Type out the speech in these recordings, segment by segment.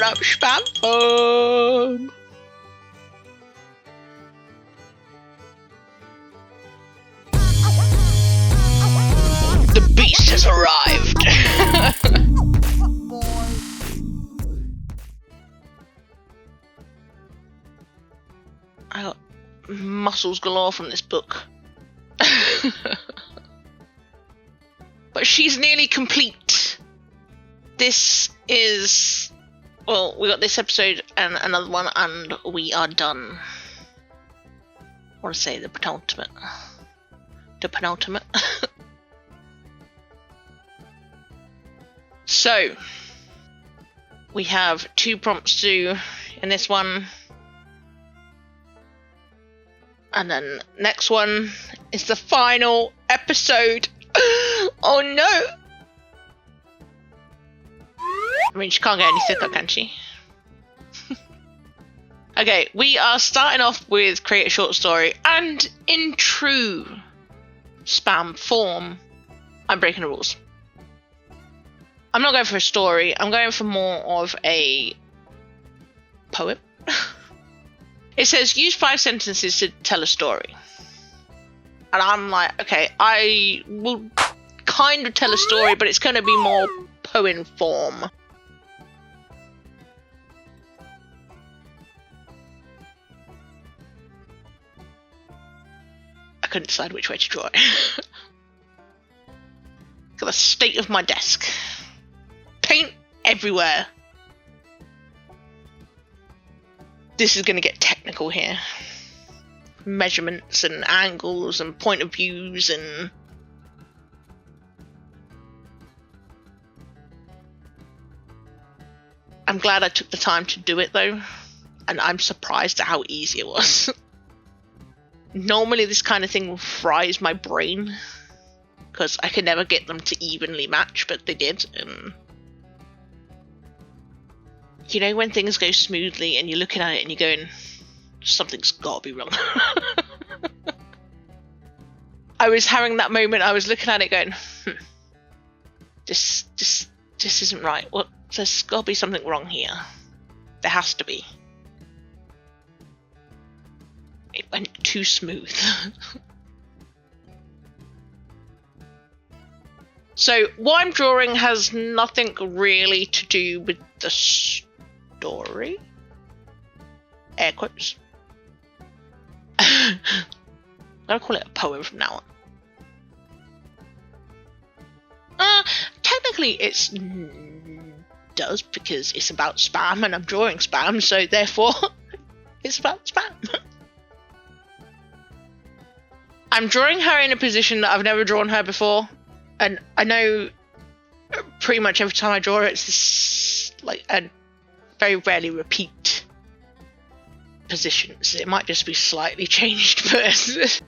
up spam farm. The beast has arrived. I got muscles galore from this book. But she's nearly complete. This is... Well, we got this episode and another one, and we are done. I want to say the penultimate. The penultimate. So, we have 2 prompts to do in this one. And then next one is the final episode. Oh no! I mean, she can't get any thicker, can she? Okay, we are starting off with create a short story, and in true spam form, I'm breaking the rules. I'm not going for a story, I'm going for more of a poem. It says, use 5 sentences to tell a story. And I'm like, okay, I will kind of tell a story, but it's going to be more poem form. I couldn't decide which way to draw it. Look at the state of my desk. Paint everywhere. This is going to get technical here. Measurements and angles and point of views and... I'm glad I took the time to do it though, and I'm surprised at how easy it was. Normally this kind of thing fries my brain, because I could never get them to evenly match, but they did. And you know when things go smoothly and you're looking at it and you're going, something's got to be wrong. I was having that moment, I was looking at it going, this isn't right. What? There's got to be something wrong here. There has to be. It went too smooth. So what I'm drawing has nothing really to do with the story. Air quotes. I'm gonna call it a poem from now on. Technically it's does, because it's about spam and I'm drawing spam, so therefore it's about spam. I'm drawing her in a position that I've never drawn her before, and I know pretty much every time I draw her it's this, like, a very rarely repeat positions. It might just be slightly changed, but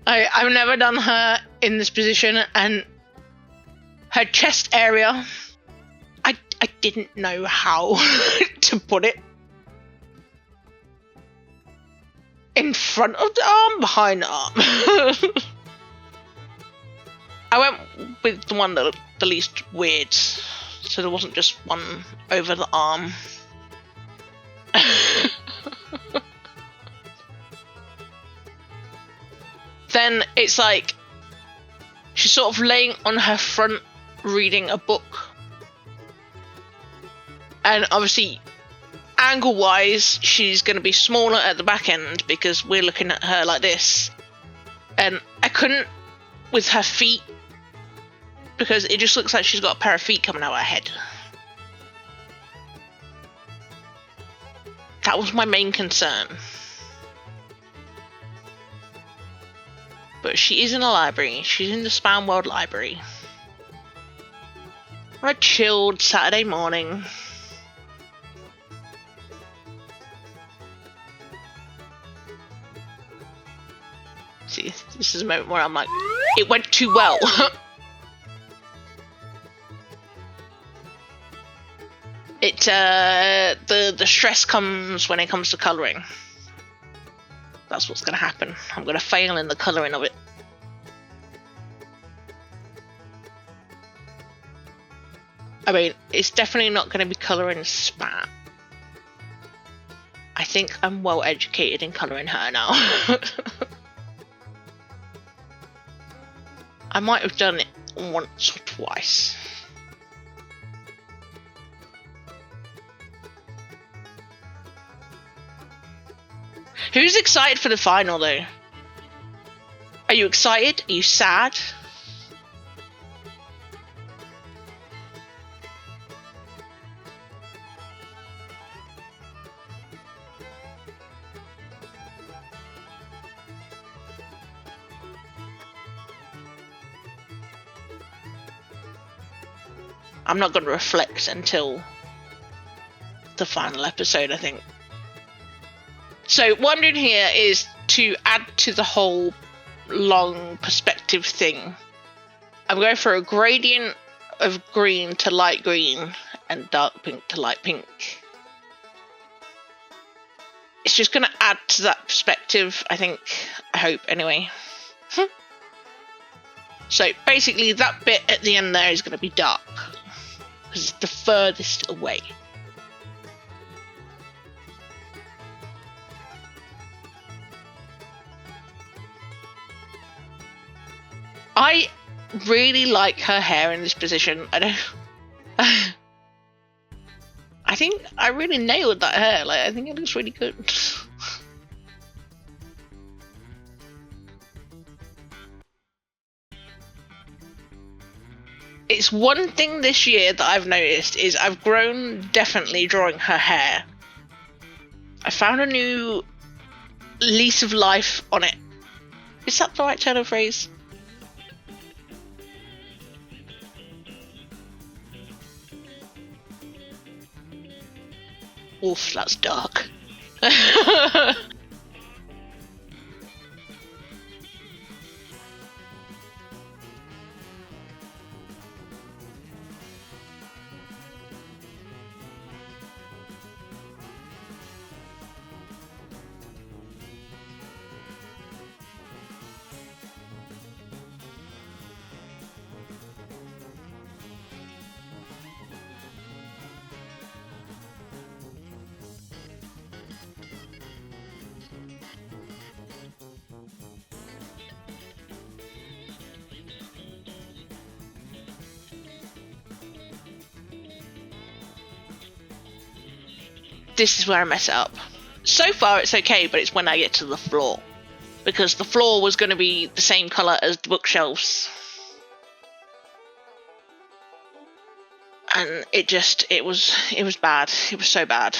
I've never done her in this position, and her chest area, I didn't know how to put it. In front of the arm, behind the arm. I went with the one that looked the least weird, so there wasn't just one over the arm. Then it's like she's sort of laying on her front reading a book. And obviously, angle-wise, she's going to be smaller at the back end because we're looking at her like this. And I couldn't with her feet because it just looks like she's got a pair of feet coming out of her head. That was my main concern. But she is in a library. She's in the Spam World Library. On a chilled Saturday morning. See, this is a moment where I'm like, it went too well. The stress comes when it comes to colouring. That's what's going to happen. I'm going to fail in the colouring of it. I mean, it's definitely not going to be colouring spam. think I'm well educated in colouring her now. I might have done it once or twice. Who's excited for the final though? Are you excited? Are you sad? I'm not going to reflect until the final episode, I think. So what I'm doing here is to add to the whole long perspective thing. I'm going for a gradient of green to light green and dark pink to light pink. It's just going to add to that perspective, I think. I hope, anyway. So basically that bit at the end there is going to be dark. Because it's the furthest away. I really like her hair in this position. I think I really nailed that hair. Like, I think it looks really good. It's one thing this year that I've noticed is I've grown definitely drawing her hair. I found a new lease of life on it. Is that the right turn of phrase? Oof, that's dark. This is where I mess it up. So far it's okay, but it's when I get to the floor. Because the floor was going to be the same colour as the bookshelves. And it was bad. It was so bad.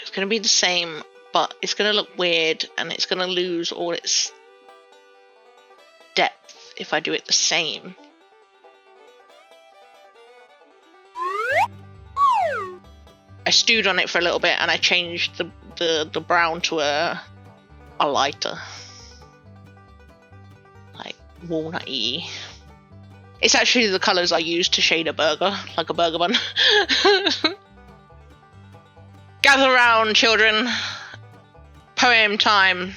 It's going to be the same, but it's going to look weird and it's going to lose all its depth if I do it the same. I stewed on it for a little bit and I changed the brown to a lighter, like walnutty. It's actually the colours I used to shade a burger, like a burger bun. Gather round, children. Poem time.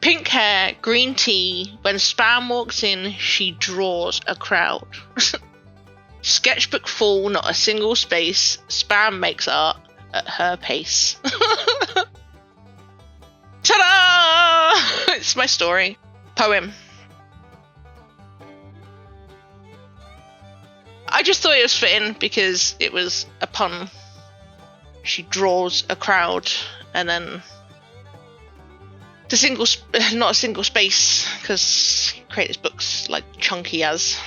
Pink hair, green tea. When Spam walks in, she draws a crowd. Sketchbook full, not a single space. Spam makes art at her pace. Ta-da! It's my story. Poem. I just thought it was fitting because it was a pun. She draws a crowd, and then not a single space, because creators books like chunky as.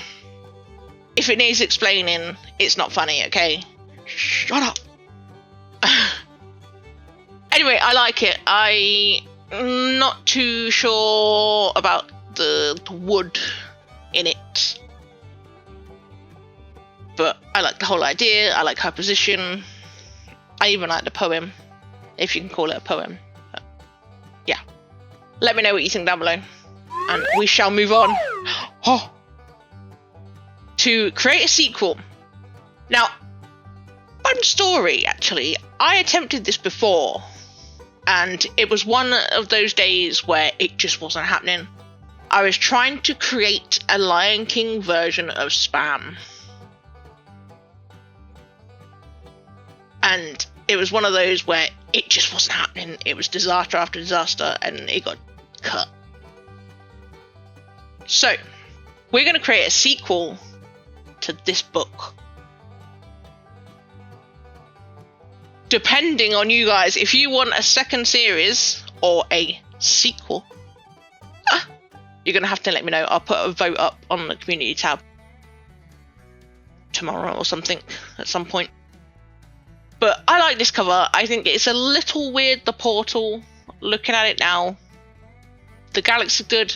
If it needs explaining, it's not funny, okay? Shut up. Anyway, I like it. I'm not too sure about the wood in it, but I like the whole idea. I like her position. I even like the poem, if you can call it a poem. But yeah. Let me know what you think down below. And we shall move on to create a sequel. Now, fun story, actually. I attempted this before, and it was one of those days where it just wasn't happening. I was trying to create a Lion King version of Spam. And it was one of those where it just wasn't happening. It was disaster after disaster, and it got cut. So, we're going to create a sequel to this book. Depending on you guys, if you want a second series or a sequel, you're going to have to let me know. I'll put a vote up on the community tab tomorrow or something at some point. But I like this cover. I think it's a little weird, the portal. Looking at it now, the galaxy good.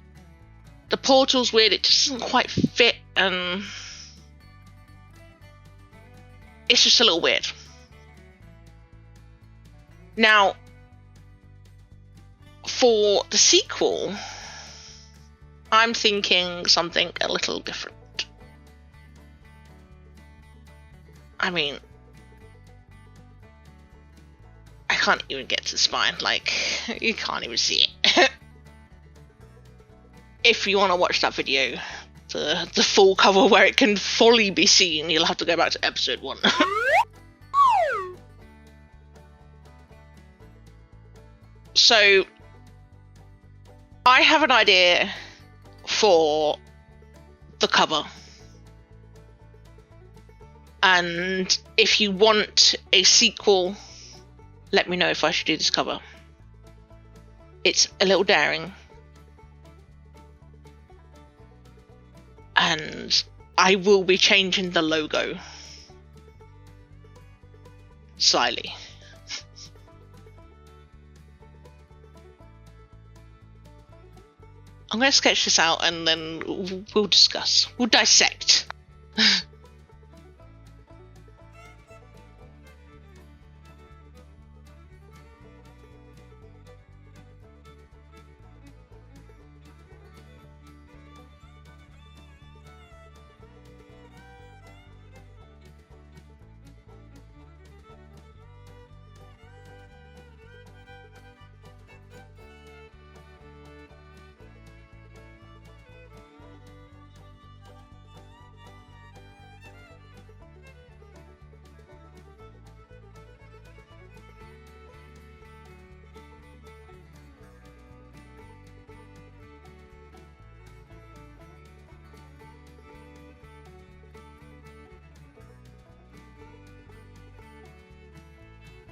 The portal's weird. It just doesn't quite fit, and it's just a little weird. Now, for the sequel, I'm thinking something a little different. I mean, I can't even get to the spine. Like, you can't even see it. If you want to watch that video, the full cover where it can fully be seen, you'll have to go back to episode 1. So, I have an idea for the cover. And if you want a sequel, let me know if I should do this cover. It's a little daring. And I will be changing the logo slightly. I'm going to sketch this out and then we'll discuss. We'll dissect.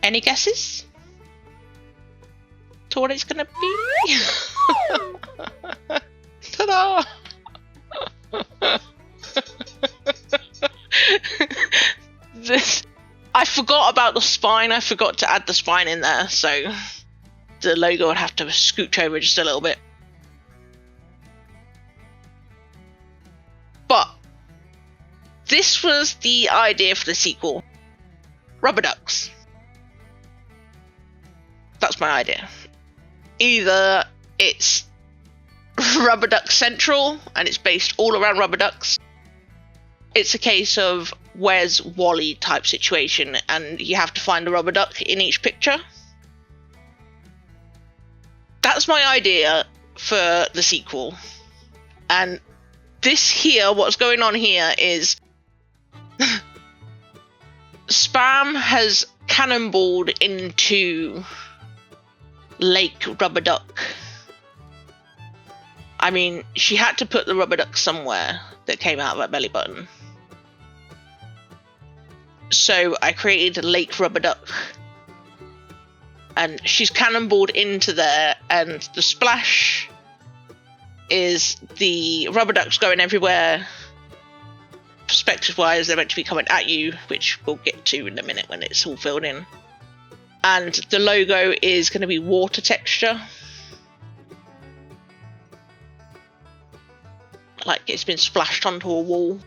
Any guesses to what it's gonna be? Ta-da! I forgot about the spine. I forgot to add the spine in there, so the logo would have to scooch over just a little bit. But this was the idea for the sequel. Rubber ducks. That's my idea. Either it's Rubber Duck Central and it's based all around rubber ducks. It's a case of where's Wally type situation and you have to find a rubber duck in each picture. That's my idea for the sequel. And this here, what's going on here is Spam has cannonballed into Lake Rubber Duck. I mean, she had to put the rubber duck somewhere that came out of that belly button. So I created Lake Rubber Duck. And she's cannonballed into there, and the splash is the rubber ducks going everywhere. Perspective-wise, they're meant to be coming at you, which we'll get to in a minute when it's all filled in. And the logo is going to be water texture. Like it's been splashed onto a wall.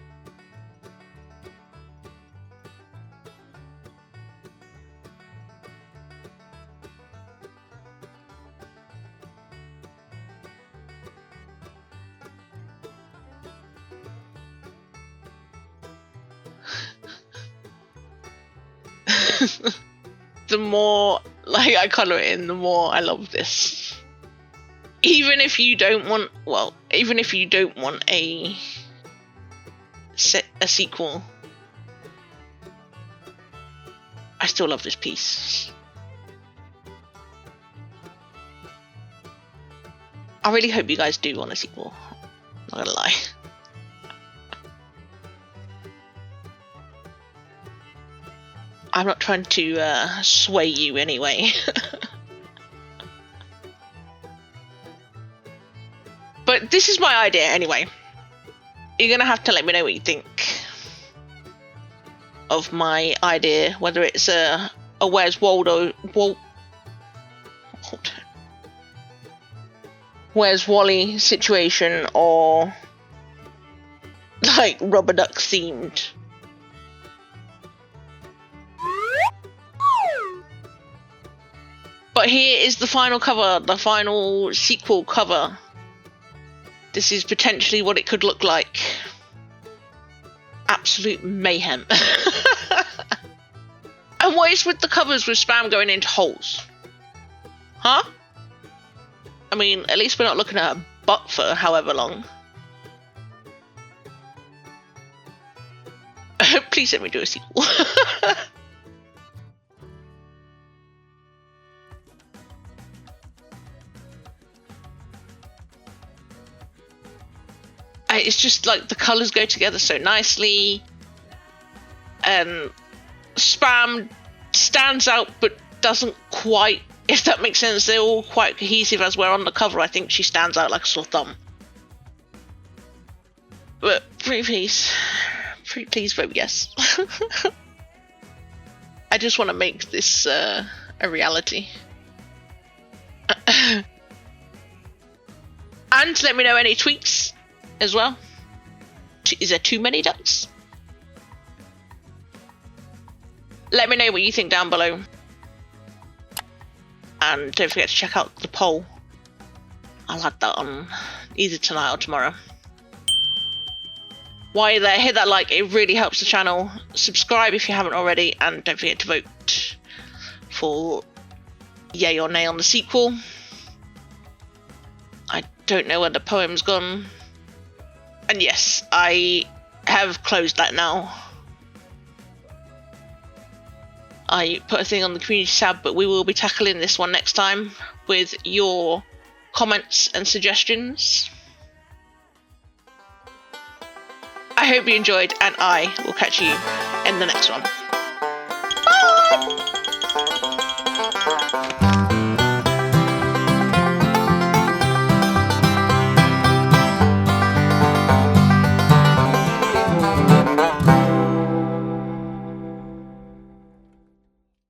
The more like I colour it in, the more I love this. even if you don't want, a sequel, I still love this piece. I really hope you guys do want a sequel. Not gonna lie. I'm not trying to sway you anyway. But this is my idea anyway. You're gonna have to let me know what you think of my idea, whether it's a Where's Where's Wally situation, or like rubber duck themed. But here is the final cover, the final sequel cover. This is potentially what it could look like. Absolute mayhem. And what is with the covers with Spam going into holes? Huh? I mean, at least we're not looking at a butt for however long. Please let me do a sequel. It's just like the colours go together so nicely. Spam stands out but doesn't quite, if that makes sense. They're all quite cohesive, as where on the cover I think she stands out like a sore thumb. But pretty please vote yes. I just want to make this a reality. And let me know any tweaks as well. Is there too many ducks? Let me know what you think down below. And don't forget to check out the poll. I'll add that on either tonight or tomorrow. While you're there, hit that like, it really helps the channel. Subscribe if you haven't already, and don't forget to vote for yay or nay on the sequel. I don't know where the poem's gone. And yes, I have closed that now. I put a thing on the community tab, but we will be tackling this one next time with your comments and suggestions. I hope you enjoyed, and I will catch you in the next one.